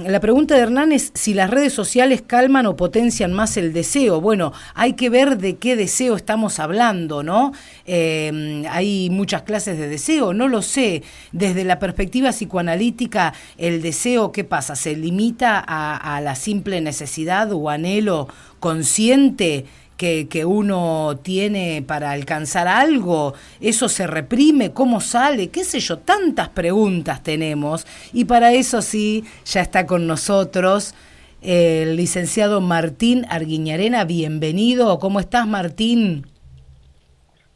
la pregunta de Hernán es si las redes sociales calman o potencian más el deseo. Bueno, hay que ver de qué deseo estamos hablando, ¿no? Hay muchas clases de deseo, no lo sé. Desde la perspectiva psicoanalítica, el deseo, ¿qué pasa? ¿Se limita a la simple necesidad o anhelo consciente que uno tiene para alcanzar algo? ¿Eso se reprime? ¿Cómo sale? ¿Qué sé yo? Tantas preguntas tenemos, y para eso sí, ya está con nosotros el licenciado Martín Arguiñarena. Bienvenido. ¿Cómo estás, Martín?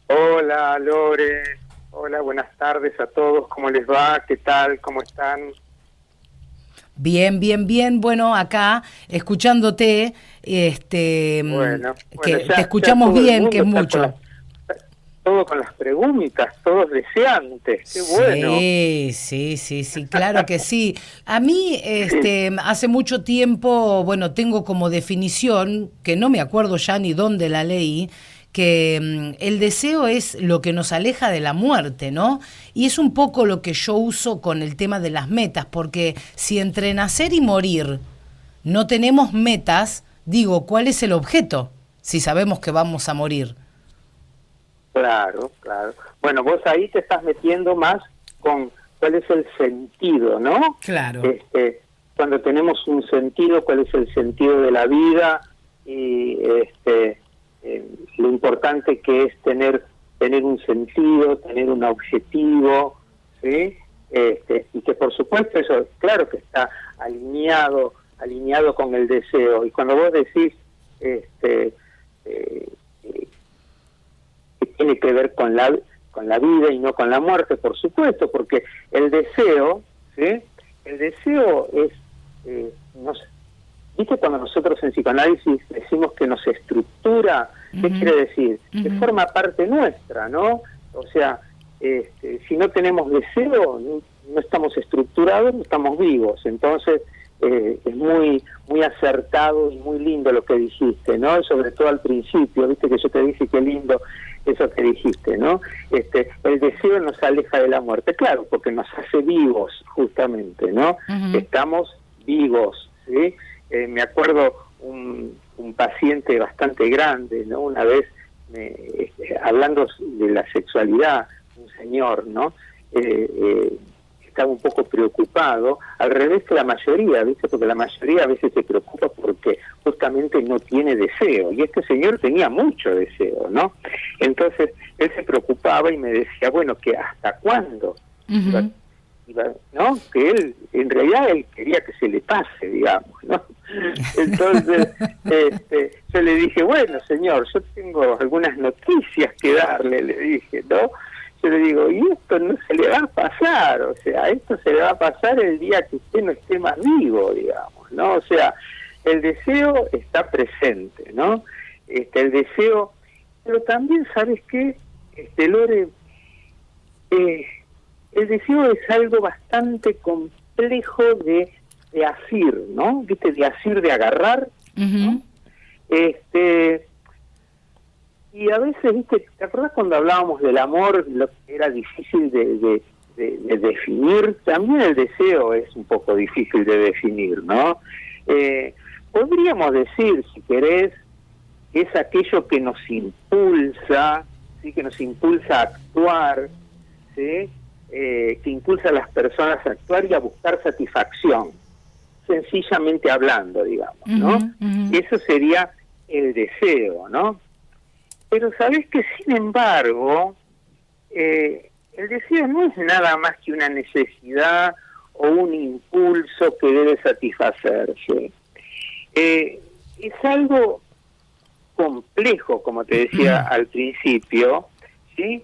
Hola, Lore. Hola, buenas tardes a todos. ¿Cómo les va? ¿Qué tal? ¿Cómo están? Bien, bien, bien. Bueno, acá escuchándote, Bueno, que ya, te escuchamos bien, que es mucho. Todo con las preguntas, todos deseantes. Qué bueno. Sí, claro que sí. A mí, hace mucho tiempo, bueno, tengo como definición, que no me acuerdo ya ni dónde la leí, que el deseo es lo que nos aleja de la muerte, ¿no? Y es un poco lo que yo uso con el tema de las metas, porque si entre nacer y morir no tenemos metas, digo, ¿cuál es el objeto si sabemos que vamos a morir? Claro, claro. Bueno, vos ahí te estás metiendo más con cuál es el sentido, ¿no? Claro. Cuando tenemos un sentido, cuál es el sentido de la vida, y lo importante que es tener un sentido, tener un objetivo, ¿sí? Y que por supuesto eso, claro que está alineado con el deseo. Y cuando vos decís que tiene que ver con la vida y no con la muerte, por supuesto, porque el deseo, ¿sí? El deseo es, ¿viste cuando nosotros en psicoanálisis decimos que nos estructura? ¿Qué quiere decir? Que forma parte nuestra, ¿no? O sea, si no tenemos deseo, no estamos estructurados, no estamos vivos. Entonces, es muy muy acertado y muy lindo lo que dijiste, ¿no? Sobre todo al principio, viste que yo te dije qué lindo eso que dijiste, ¿no? El deseo nos aleja de la muerte, claro, porque nos hace vivos, justamente, ¿no? Estamos vivos, ¿sí? Me acuerdo un paciente bastante grande, ¿no? Una vez, hablando de la sexualidad, un señor, ¿no? Estaba un poco preocupado, al revés que la mayoría, ¿viste? Porque la mayoría a veces se preocupa porque justamente no tiene deseo, y este señor tenía mucho deseo, ¿no? Entonces, él se preocupaba y me decía, bueno, que ¿hasta cuándo? ¿No? Que él, en realidad, él quería que se le pase, digamos, ¿no? Entonces, yo le dije, bueno, señor, yo tengo algunas noticias que darle, le dije, ¿no? Yo le digo, y esto no se le va a pasar, o sea, esto se le va a pasar el día que usted no esté más vivo, digamos, ¿no? O sea, el deseo está presente, ¿no? El deseo, pero también, ¿sabes qué? Lore, el deseo es algo bastante complejo de asir, ¿no? ¿Viste? De asir, de agarrar, ¿no? Y a veces, ¿viste? ¿Te acuerdas cuando hablábamos del amor, lo que era difícil de definir? También el deseo es un poco difícil de definir, ¿no? Podríamos decir, si querés, que es aquello que nos impulsa, ¿sí? Que nos impulsa a actuar, ¿sí? Que impulsa a las personas a actuar y a buscar satisfacción, sencillamente hablando, digamos, ¿no? Eso sería el deseo, ¿no? Pero sabés que, sin embargo, el deseo no es nada más que una necesidad o un impulso que debe satisfacerse. Es algo complejo, como te decía al principio, ¿sí?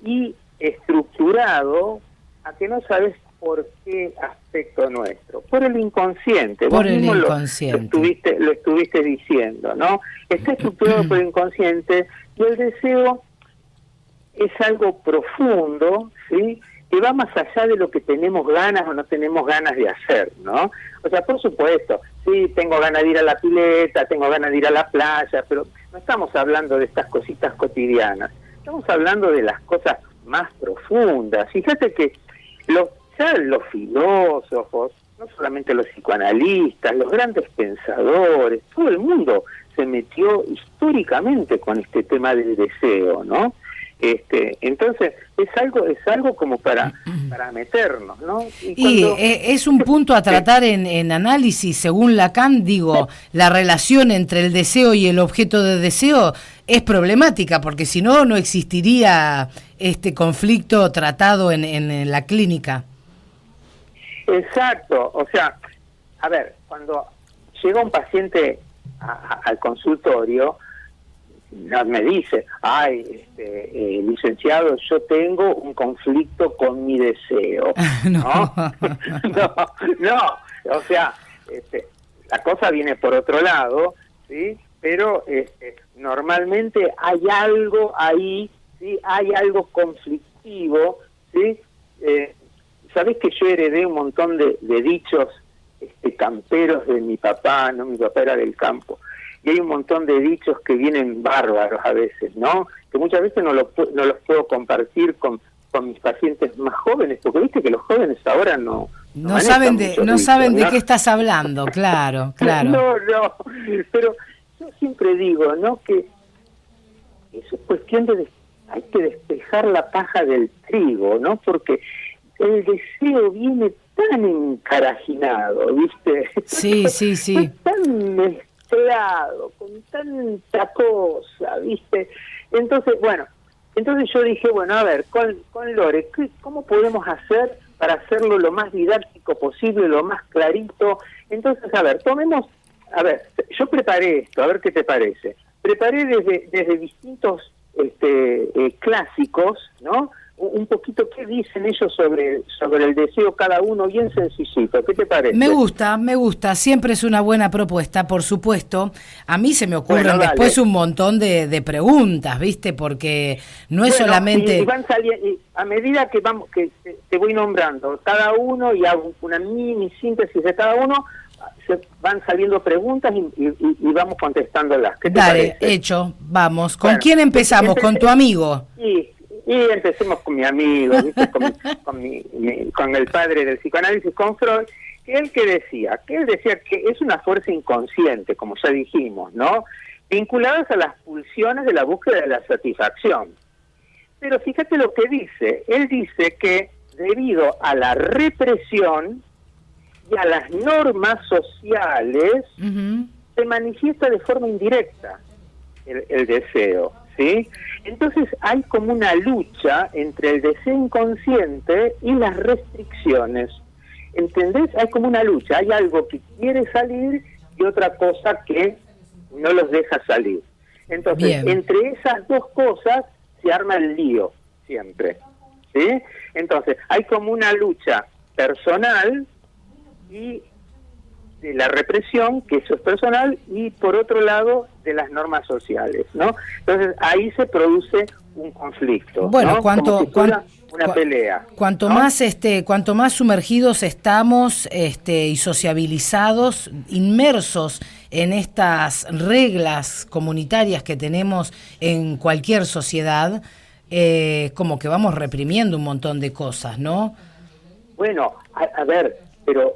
Y estructurado a que no sabes por qué aspecto nuestro, por el inconsciente. Por Vos el mismo inconsciente. lo estuviste diciendo, ¿no? Está estructurado por el inconsciente, y el deseo es algo profundo, ¿sí? Que va más allá de lo que tenemos ganas o no tenemos ganas de hacer, ¿no? O sea, por supuesto, sí, tengo ganas de ir a la pileta, tengo ganas de ir a la playa, pero no estamos hablando de estas cositas cotidianas, estamos hablando de las cosas más profundas. Fíjate que los filósofos, no solamente los psicoanalistas, los grandes pensadores, todo el mundo se metió históricamente con este tema del deseo, ¿no? Entonces es algo como para meternos, ¿no? Es un punto a tratar en análisis. Según Lacan, digo, la relación entre el deseo y el objeto de deseo es problemática, porque si no, no existiría este conflicto tratado en la clínica. Exacto, o sea, a ver, cuando llega un paciente al consultorio, me dice, licenciado, yo tengo un conflicto con mi deseo. No, o sea, la cosa viene por otro lado, ¿sí? Pero normalmente hay algo ahí, ¿sí? Hay algo conflictivo, ¿sí? Sabés que yo heredé un montón de dichos camperos de mi papá, ¿no? Mi papá era del campo. Y hay un montón de dichos que vienen bárbaros a veces, ¿no? Que muchas veces no los puedo compartir con mis pacientes más jóvenes, porque viste que los jóvenes ahora no saben de qué estás hablando, claro. No, pero yo siempre digo, ¿no? Que eso es cuestión hay que despejar la paja del trigo, ¿no? Porque el deseo viene tan encarajinado, ¿viste? Sí. Tan mezclado, con tanta cosa, ¿viste? Entonces yo dije, bueno, a ver, con Lore, ¿cómo podemos hacer para hacerlo lo más didáctico posible, lo más clarito? Entonces, yo preparé esto, a ver qué te parece. Preparé desde distintos clásicos, ¿no? Un poquito qué dicen ellos sobre el deseo cada uno, bien sencillito. ¿Qué te parece? Me gusta, siempre es una buena propuesta, por supuesto. A mí se me ocurren después un montón de preguntas, ¿viste? Porque no es solamente... Y van saliendo, a medida que te voy nombrando cada uno y hago una mini síntesis de cada uno, se van saliendo preguntas y vamos contestándolas. ¿Qué te parece? Hecho, vamos. ¿Con quién empezamos? ¿Con tu amigo? Y empecemos con mi amigo, ¿viste? con el padre del psicoanálisis, con Freud, que él decía que es una fuerza inconsciente, como ya dijimos, ¿no? Vinculadas a las pulsiones de la búsqueda de la satisfacción. Pero fíjate lo que dice. Él dice que debido a la represión y a las normas sociales, se manifiesta de forma indirecta el deseo, ¿sí? Entonces hay como una lucha entre el deseo inconsciente y las restricciones. ¿Entendés? Hay como una lucha, hay algo que quiere salir y otra cosa que no los deja salir. Entonces, entre esas dos cosas se arma el lío, siempre, ¿sí? Entonces, hay como una lucha personal y de la represión, que eso es personal, y por otro lado de las normas sociales, ¿no? Entonces ahí se produce un conflicto, bueno, ¿no? Una pelea. Cuanto ¿no? cuanto más sumergidos estamos y sociabilizados, inmersos en estas reglas comunitarias que tenemos en cualquier sociedad, como que vamos reprimiendo un montón de cosas, ¿no? Bueno, a ver, pero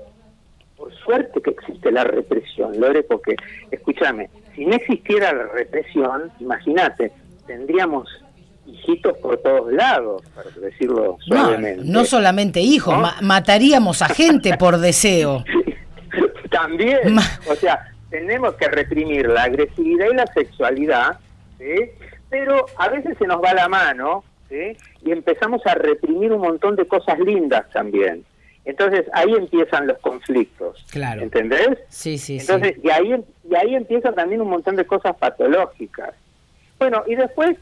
por suerte que existe la represión, Lore, porque, escúchame, si no existiera la represión, imagínate, tendríamos hijitos por todos lados, para decirlo suavemente. No solamente hijos, ¿no? Mataríamos a gente por deseo. También, o sea, tenemos que reprimir la agresividad y la sexualidad, ¿sí? Pero a veces se nos va la mano, ¿sí? Y empezamos a reprimir un montón de cosas lindas también. Entonces ahí empiezan los conflictos, claro. ¿Entendés? Sí. Entonces, y ahí empiezan también un montón de cosas patológicas. Bueno, y después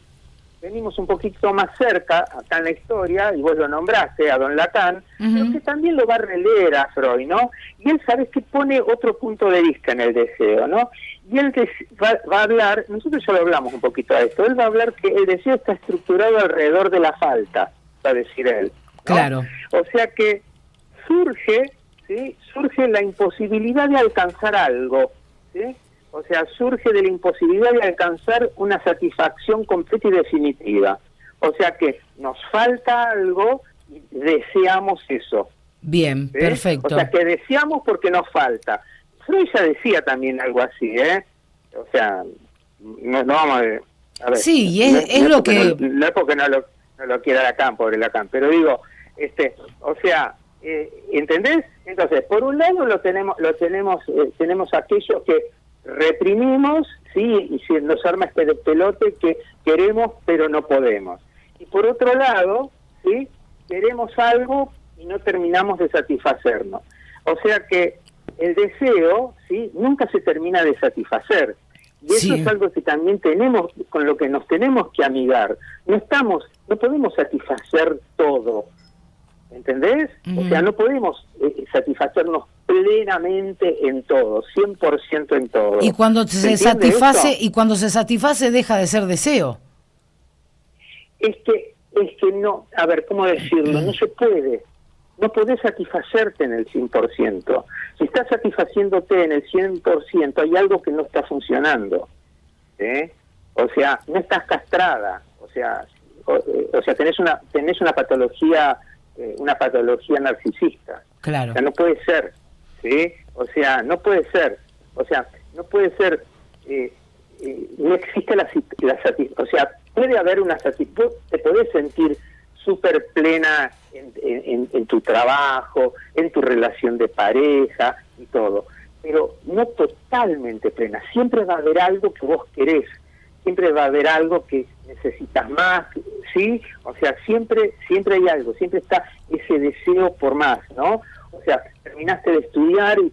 venimos un poquito más cerca, acá en la historia, y vos lo nombraste, a don Lacan, pero que también lo va a releer a Freud, ¿no? Y él, ¿sabes qué? Pone otro punto de vista en el deseo, ¿no? Y él va a hablar, nosotros ya lo hablamos un poquito de esto, él va a hablar que el deseo está estructurado alrededor de la falta, va a decir él, ¿no? Claro. O sea que surge la imposibilidad de alcanzar algo, ¿sí? O sea, surge de la imposibilidad de alcanzar una satisfacción completa y definitiva. O sea que nos falta algo y deseamos eso, Bien, ¿sí? perfecto. O sea, que deseamos porque nos falta. Freud ya decía también algo así, ¿eh? O sea, no vamos a ver. Sí, y es lo que... No es porque no lo quiera Lacan, pobre Lacan, pero digo, o sea, ¿entendés? Entonces, por un lado tenemos aquellos que reprimimos, sí, y se nos arma este despelote que queremos pero no podemos. Y por otro lado, sí, queremos algo y no terminamos de satisfacernos. O sea que el deseo, sí, nunca se termina de satisfacer. Y eso es algo que también tenemos, con lo que nos tenemos que amigar. No podemos satisfacer todo, ¿entendés? O sea, no podemos satisfacernos plenamente en todo, 100% en todo. Y cuando se satisface, deja de ser deseo. Es que no, a ver, ¿cómo decirlo? No se puede. No podés satisfacerte en el 100%. Si estás satisfaciéndote en el 100%, hay algo que no está funcionando. O sea, no estás castrada. O sea, tenés una patología narcisista. Claro. O sea, no puede ser. ¿Sí? O sea, no puede ser. O sea, no puede ser. No existe la satisfacción. O sea, puede haber una satisfacción. Te podés sentir súper plena en tu trabajo, en tu relación de pareja y todo, pero no totalmente plena. Siempre va a haber algo que vos querés, siempre va a haber algo que necesitas más, ¿sí? O sea, siempre hay algo, siempre está ese deseo por más, ¿no? O sea, terminaste de estudiar y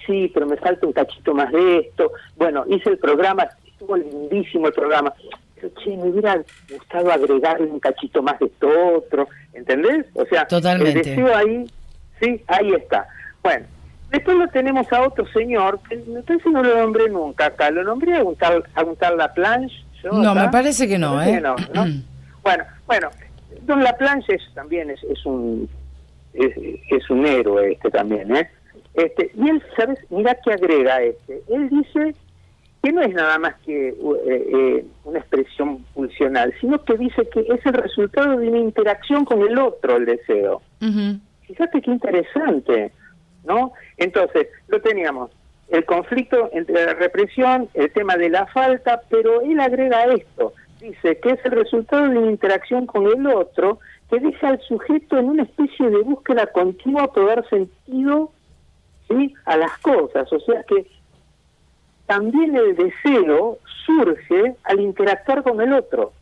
sí, pero me falta un cachito más de esto. Bueno, hice el programa, estuvo lindísimo el programa, pero che, me hubiera gustado agregarle un cachito más de esto otro, ¿entendés? O sea, totalmente. El deseo ahí, sí, ahí está. Bueno, después lo tenemos a otro señor, que entonces no lo nombré nunca acá, lo nombré a un tal Laplanche. No, acá me parece que no, ¿no? Bueno, Don Laplanche también es un héroe también, y él, ¿sabes? Mirá que agrega él dice que no es nada más que una expresión pulsional, sino que dice que es el resultado de una interacción con el otro, el deseo. Fíjate qué interesante, ¿no? Entonces, lo teníamos, el conflicto entre la represión, el tema de la falta, pero él agrega esto, dice que es el resultado de una interacción con el otro que deja al sujeto en una especie de búsqueda continua por dar sentido, ¿sí?, a las cosas, o sea que también el deseo surge al interactuar con el otro.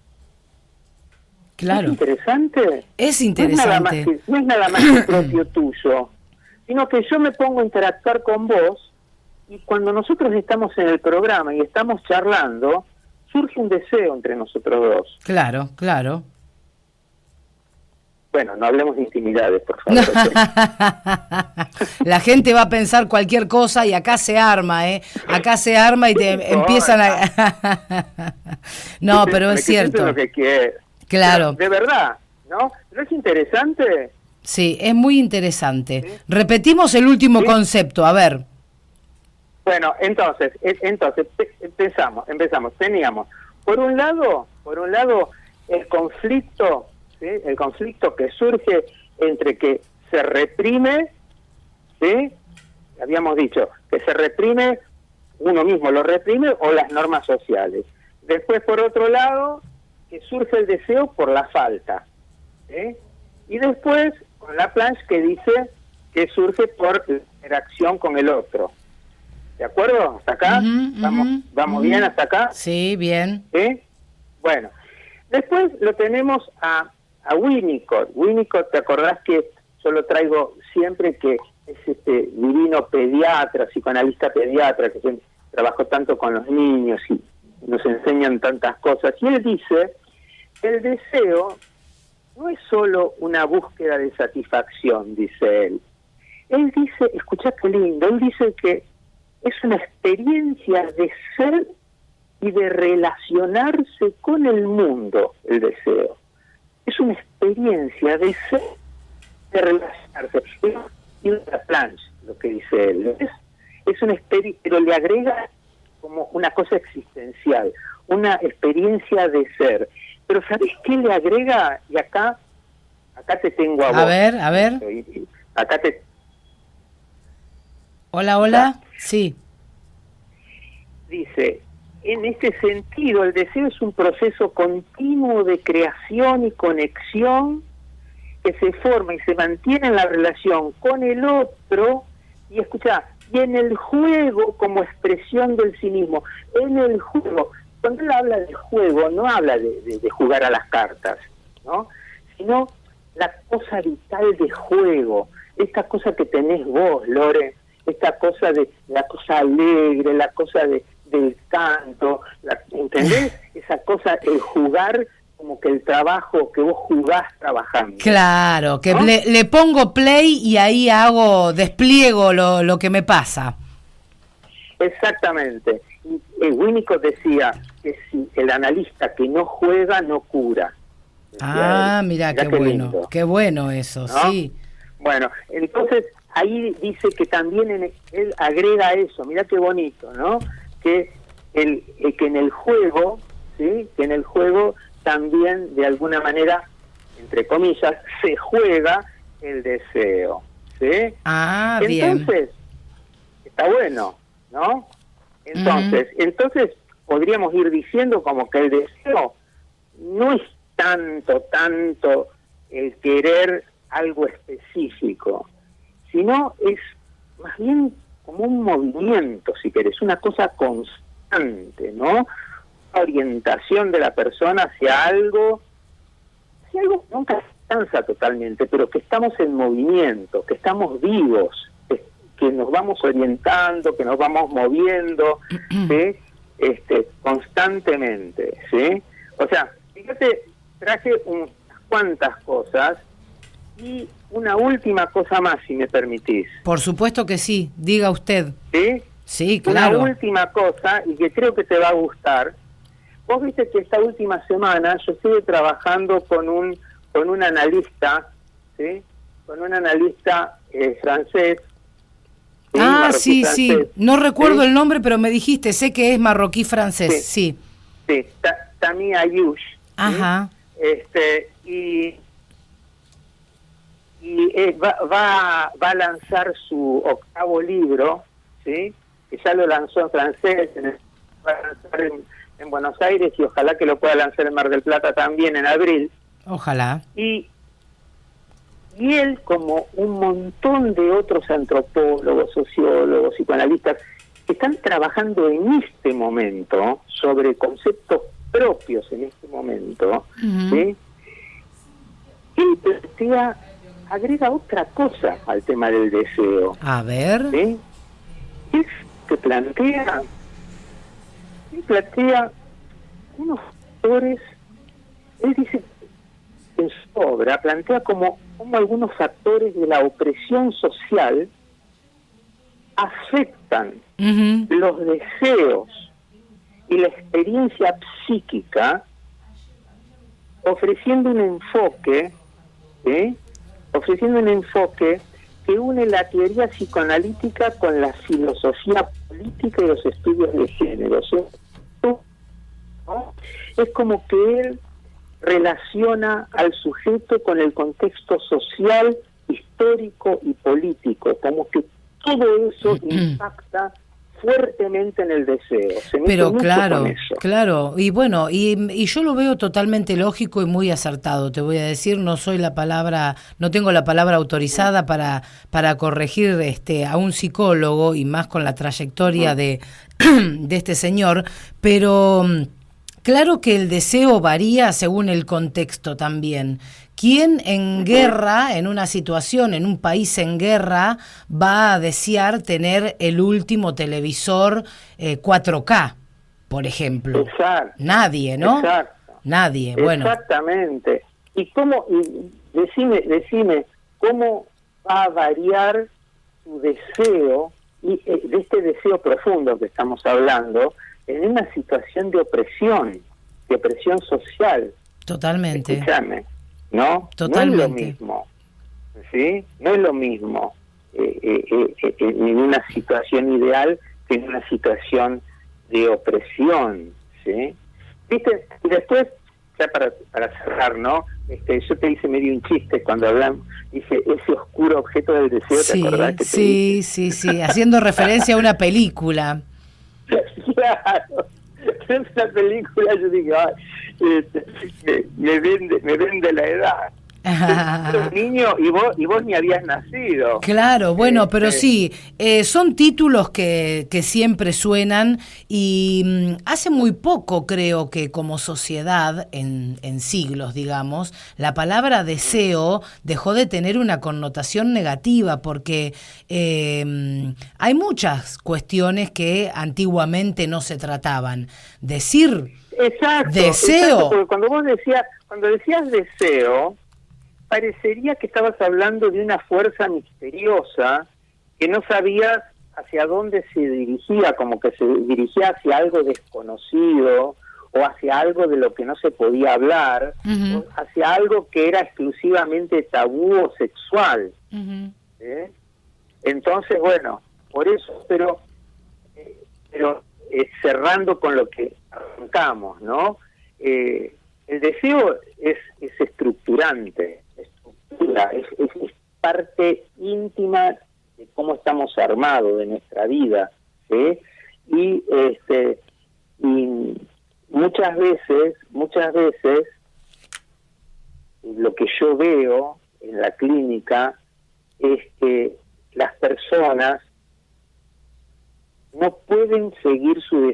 Claro. ¿Es interesante? Es interesante. No es nada más que propio tuyo, sino que yo me pongo a interactuar con vos y cuando nosotros estamos en el programa y estamos charlando, surge un deseo entre nosotros dos. Claro, claro. Bueno, no hablemos de intimidades, por favor. La gente va a pensar cualquier cosa y acá se arma, ¿eh? Acá se arma y te empiezan a... No, pero es cierto. Lo que quieres. Claro. Pero, de verdad, ¿no? ¿No es interesante? Sí, es muy interesante. ¿Sí? Repetimos el último concepto, a ver. Bueno, entonces empezamos. Teníamos, por un lado, el conflicto, ¿sí?, el conflicto que surge entre que se reprime, ¿sí?, habíamos dicho, que se reprime, uno mismo lo reprime o las normas sociales. Después, por otro lado, que surge el deseo por la falta, ¿sí? Y después, con Laplanche, que dice que surge por la interacción con el otro. ¿De acuerdo? ¿Hasta acá? ¿Vamos bien hasta acá? Sí, bien. ¿Sí? Bueno, después lo tenemos a Winnicott. Winnicott, ¿te acordás que yo lo traigo siempre, que es divino pediatra, psicoanalista pediatra, que trabajó tanto con los niños y nos enseñan tantas cosas? Y él dice que el deseo no es solo una búsqueda de satisfacción, dice él. Él dice, escuchá qué lindo, él dice que es una experiencia de ser y de relacionarse con el mundo, el deseo. Es una experiencia de ser, de relacionarse. Es una plancha, lo que dice él. Es una experiencia, pero le agrega como una cosa existencial, una experiencia de ser. Pero ¿sabés qué le agrega? Y acá te tengo a vos. A ver. Acá te... Hola, hola. Sí. Dice, en este sentido, el deseo es un proceso continuo de creación y conexión que se forma y se mantiene en la relación con el otro, y escucha, y en el juego como expresión del sí mismo. En el juego, cuando él habla de juego, no habla de jugar a las cartas, ¿no? Sino la cosa vital de juego, esta cosa que tenés vos, Lore, esta cosa de la cosa alegre, la cosa del canto, ¿entendés? Esa cosa, el jugar, como que el trabajo que vos jugás trabajando. Claro, que ¿no? le pongo play y ahí despliego lo que me pasa. Exactamente. Y Winnicott decía que si el analista que no juega no cura. Ah, mira qué bueno, lindo, qué bueno eso, ¿no? sí. Bueno, entonces ahí dice que también él agrega eso, mira qué bonito, ¿no? Que que en el juego, ¿sí? Que en el juego también de alguna manera, entre comillas, se juega el deseo, ¿sí? Ah, entonces, bien. Está bueno, ¿no? Entonces podríamos ir diciendo como que el deseo no es tanto el querer algo específico, sino es más bien como un movimiento, si querés, una cosa constante, ¿no? Orientación de la persona hacia algo nunca se cansa totalmente, pero que estamos en movimiento, que estamos vivos, que nos vamos orientando, que nos vamos moviendo, ¿sí? Constantemente, ¿sí? O sea, fíjate, traje unas cuantas cosas y una última cosa más, si me permitís. Por supuesto que sí, diga usted. ¿Sí? Sí, claro. Una última cosa, y que creo que te va a gustar. Vos viste que esta última semana yo estuve trabajando con un analista, ¿sí? Con un analista francés. ¿sí? Ah, sí, francés, sí. No recuerdo ¿sí? el nombre, pero me dijiste, sé que es marroquí francés, sí. Sí, Tami Ayush. Ajá. ¿sí? Y va a lanzar su 8º libro, ¿sí? Que ya lo lanzó en francés, va a lanzar en Buenos Aires y ojalá que lo pueda lanzar en Mar del Plata también en abril. Ojalá. Y él, como un montón de otros antropólogos, sociólogos, psicoanalistas, que están trabajando en este momento sobre conceptos propios en este momento, ¿sí? Él agrega otra cosa al tema del deseo. A ver. ¿Sí? Él plantea unos factores, él dice en su obra, plantea como algunos factores de la opresión social afectan los deseos y la experiencia psíquica, ofreciendo un enfoque, ¿sí? Ofreciendo un enfoque que une la teoría psicoanalítica con la filosofía política y los estudios de género. ¿no? Es como que él relaciona al sujeto con el contexto social, histórico y político, como que todo eso impacta fuertemente en el deseo. Pero claro, y bueno, y yo lo veo totalmente lógico y muy acertado, te voy a decir, no tengo la palabra autorizada para corregir a un psicólogo y más con la trayectoria de este señor, pero claro que el deseo varía según el contexto también. ¿Quién en guerra, en una situación, en un país en guerra, va a desear tener el último televisor 4K, por ejemplo? Exacto. Nadie, ¿no? Exacto. Nadie, bueno. Exactamente. ¿Y decime, cómo va a variar tu deseo, y de este deseo profundo que estamos hablando, en una situación de opresión social? Totalmente. Escúchame. ¿No? Totalmente. No es lo mismo, ¿sí? No es lo mismo en una situación ideal que en una situación de opresión, ¿sí? ¿Viste? Y después, ya para cerrar, ¿no? yo te hice medio un chiste cuando hablamos, dije, ese oscuro objeto del deseo, Sí, ¿te acordás? sí, haciendo referencia a una película. Claro, en esa película yo dije, me vende la edad. Era un niño y vos ni habías nacido. Claro, bueno, pero sí, son títulos que siempre suenan y hace muy poco creo que como sociedad, en siglos digamos, la palabra deseo dejó de tener una connotación negativa porque hay muchas cuestiones que antiguamente no se trataban. Decir deseo. Porque cuando decías deseo, parecería que estabas hablando de una fuerza misteriosa que no sabías hacia dónde se dirigía, como que se dirigía hacia algo desconocido o hacia algo de lo que no se podía hablar, Uh-huh. o hacia algo que era exclusivamente tabú o sexual. Uh-huh. Entonces, bueno, por eso, pero cerrando con lo que arrancamos, ¿no? El deseo es estructurante, es parte íntima de cómo estamos armados, de nuestra vida, ¿sí? Y muchas veces lo que yo veo en la clínica es que las personas no pueden seguir su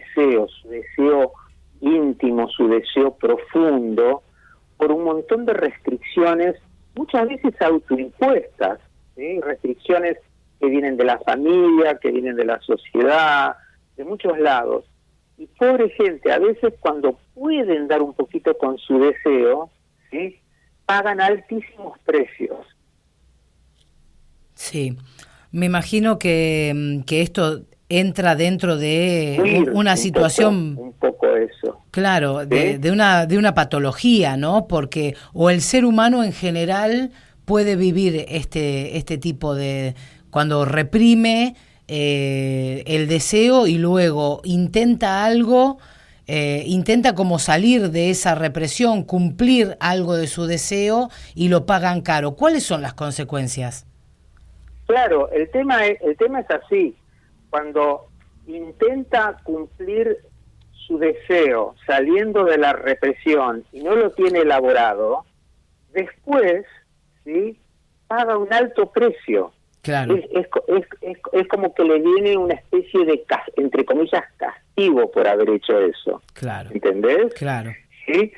deseo íntimo, su deseo profundo, por un montón de restricciones, muchas veces autoimpuestas, ¿sí? Restricciones que vienen de la familia, que vienen de la sociedad, de muchos lados. Y pobre gente, a veces cuando pueden dar un poquito con su deseo, ¿sí? Pagan altísimos precios. Sí, me imagino que esto entra dentro de una situación, un poco eso. Claro, ¿sí? de una patología, ¿no? Porque o el ser humano en general puede vivir este tipo de, cuando reprime el deseo y luego intenta algo, intenta como salir de esa represión, cumplir algo de su deseo y lo pagan caro. ¿Cuáles son las consecuencias? Claro, el tema es así. Cuando intenta cumplir su deseo saliendo de la represión y no lo tiene elaborado, después, ¿sí? Paga un alto precio. Claro. Es como que le viene una especie de, entre comillas, castigo por haber hecho eso. Claro. ¿Entendés? Claro. ¿Sí?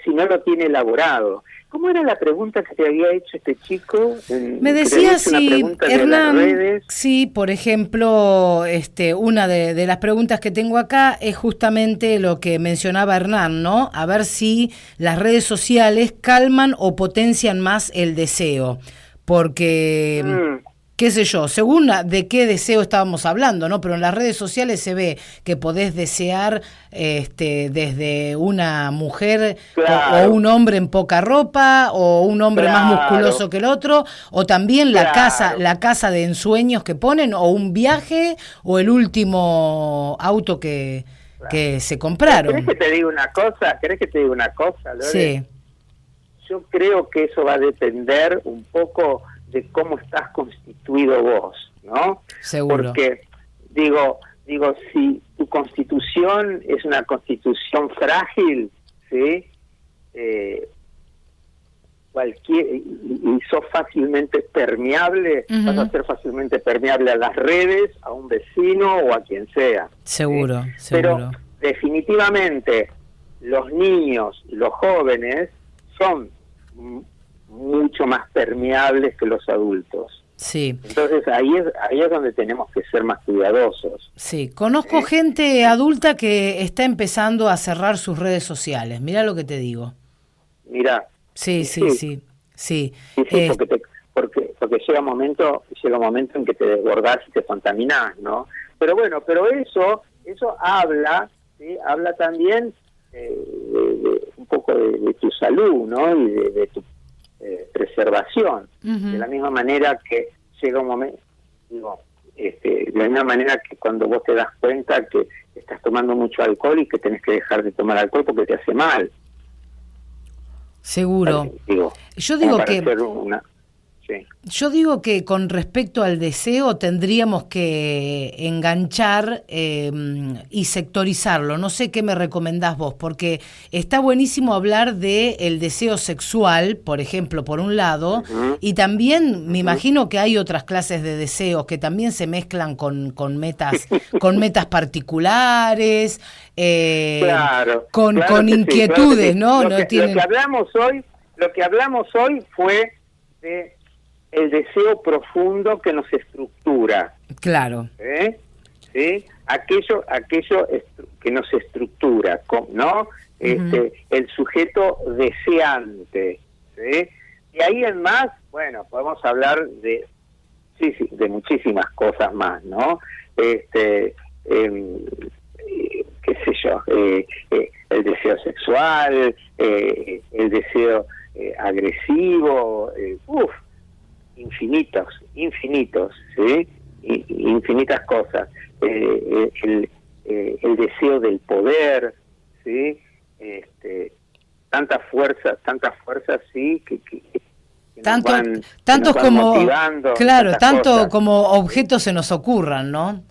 Si no lo tiene elaborado. ¿Cómo era la pregunta que te había hecho este chico? Me decía si, Hernán, sí, por ejemplo, una de las preguntas que tengo acá es justamente lo que mencionaba Hernán, ¿no? A ver si las redes sociales calman o potencian más el deseo, porque... qué sé yo, según de qué deseo estábamos hablando, ¿no? Pero en las redes sociales se ve que podés desear desde una mujer claro. o un hombre en poca ropa o un hombre claro. más musculoso que el otro, o también claro. la casa de ensueños que ponen, o un viaje, o el último auto que se compraron. ¿Querés que te diga una cosa? Lore? Sí. Yo creo que eso va a depender un poco de cómo estás constituido vos, ¿no? Seguro. Porque, digo, si tu constitución es una constitución frágil, ¿sí? Y sos fácilmente permeable, Uh-huh. vas a ser fácilmente permeable a las redes, a un vecino o a quien sea. Seguro, ¿sí? seguro. Pero definitivamente los niños, los jóvenes son mucho más permeables que los adultos. Sí. Entonces ahí es donde tenemos que ser más cuidadosos. Sí, conozco gente adulta que está empezando a cerrar sus redes sociales. Mira lo que te digo. Mira. Sí. Porque llega un momento en que te desbordás y te contaminás, ¿no? Pero bueno, eso habla, ¿sí? Habla también de un poco de tu salud, ¿no? Y de tu preservación. Uh-huh. De la misma manera que llega un momento, de la misma manera que cuando vos te das cuenta que estás tomando mucho alcohol y que tenés que dejar de tomar alcohol porque te hace mal. Seguro. Digo, Yo digo que... Sí. Yo digo que con respecto al deseo tendríamos que enganchar y sectorizarlo. No sé qué me recomendás vos, porque está buenísimo hablar de el deseo sexual, por ejemplo, por un lado, y también me imagino que hay otras clases de deseos que también se mezclan con metas particulares, con inquietudes, sí, claro que sí. ¿no? Lo que hablamos hoy fue de el deseo profundo que nos estructura. Claro. ¿Sí? Aquello que nos estructura, ¿no? El sujeto deseante. ¿Sí? Y ahí en más, bueno, podemos hablar de muchísimas cosas más, ¿no? Qué sé yo, el deseo sexual, el deseo agresivo, infinitos, ¿sí? Infinitas cosas. El deseo del poder, ¿sí? Tantas fuerzas, sí, que tantos como motivando, claro, tanto cosas. Como objetos se nos ocurran, ¿no?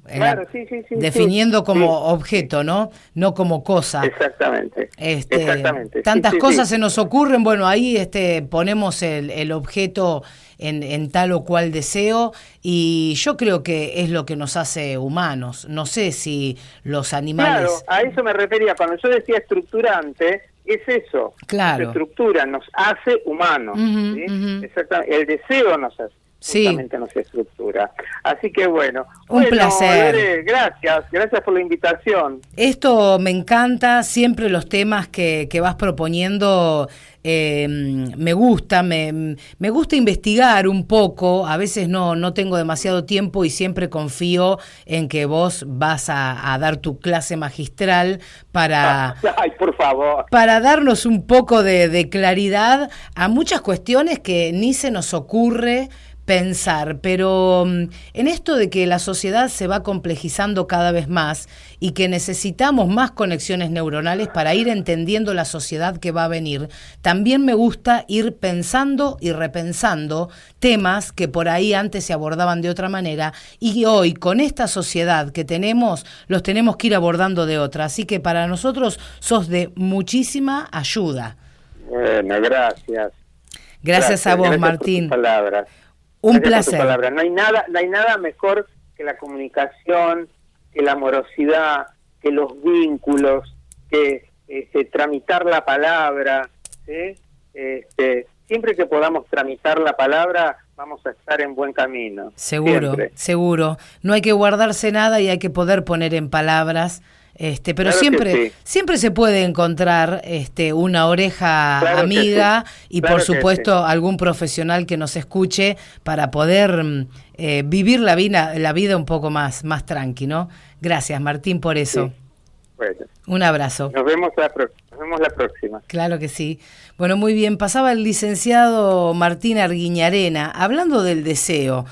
Claro, definiendo como objeto, ¿no? No como cosa. Exactamente. Exactamente. Tantas cosas se nos ocurren, bueno, ahí ponemos el objeto en tal o cual deseo, y yo creo que es lo que nos hace humanos. No sé si los animales... Claro, a eso me refería. Cuando yo decía estructurante, es eso. Claro. La estructura nos hace humanos. ¿Sí? Exactamente. El deseo nos hace. Justamente nos estructura. Así que bueno. Un placer. Lore, gracias por la invitación. Esto me encanta, siempre los temas que vas proponiendo me gusta, me gusta investigar un poco, a veces no tengo demasiado tiempo y siempre confío en que vos vas a dar tu clase magistral para, ay, por favor, para darnos un poco de claridad a muchas cuestiones que ni se nos ocurre pensar, pero en esto de que la sociedad se va complejizando cada vez más y que necesitamos más conexiones neuronales para ir entendiendo la sociedad que va a venir, también me gusta ir pensando y repensando temas que por ahí antes se abordaban de otra manera y hoy con esta sociedad que tenemos, los tenemos que ir abordando de otra. Así que para nosotros sos de muchísima ayuda. Bueno, gracias. Gracias a vos, Martín. Por tus palabras. Un placer. No hay nada mejor que la comunicación, que la amorosidad, que los vínculos, que tramitar la palabra. ¿Sí? Siempre que podamos tramitar la palabra, vamos a estar en buen camino. Seguro. No hay que guardarse nada y hay que poder poner en palabras. Pero claro siempre se puede encontrar una oreja amiga y por supuesto algún profesional que nos escuche para poder vivir la vida un poco más tranqui, ¿no? Gracias, Martín, por eso. Sí. Bueno, un abrazo. Nos vemos la próxima. Claro que sí. Bueno, muy bien. Pasaba el licenciado Martín Arguiñarena hablando del deseo.